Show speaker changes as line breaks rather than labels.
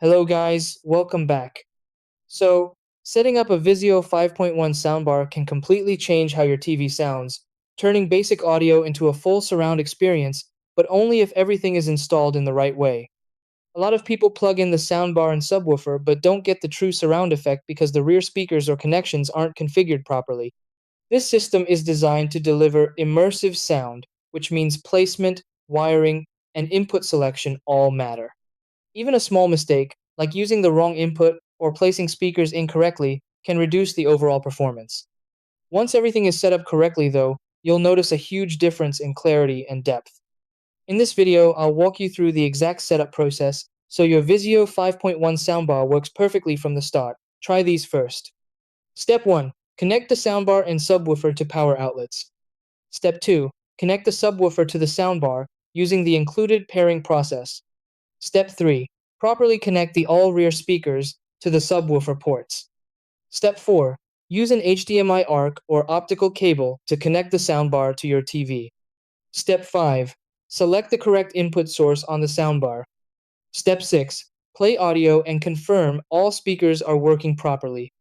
Hello guys, welcome back. So, setting up a Vizio 5.1 soundbar can completely change how your TV sounds, turning basic audio into a full surround experience, but only if everything is installed in the right way. A lot of people plug in the soundbar and subwoofer but don't get the true surround effect because the rear speakers or connections aren't configured properly. This system is designed to deliver immersive sound, which means placement, wiring, and input selection all matter. Even a small mistake, like using the wrong input or placing speakers incorrectly, can reduce the overall performance. Once everything is set up correctly, though, you'll notice a huge difference in clarity and depth. In this video, I'll walk you through the exact setup process so your Vizio 5.1 soundbar works perfectly from the start. Try these first. Step 1. Connect the soundbar and subwoofer to power outlets. Step 2. Connect the subwoofer to the soundbar using the included pairing process. Step 3. Properly connect the all rear speakers to the subwoofer ports. Step 4. Use an HDMI ARC or optical cable to connect the soundbar to your TV. Step 5. Select the correct input source on the soundbar. Step 6. Play audio and confirm all speakers are working properly.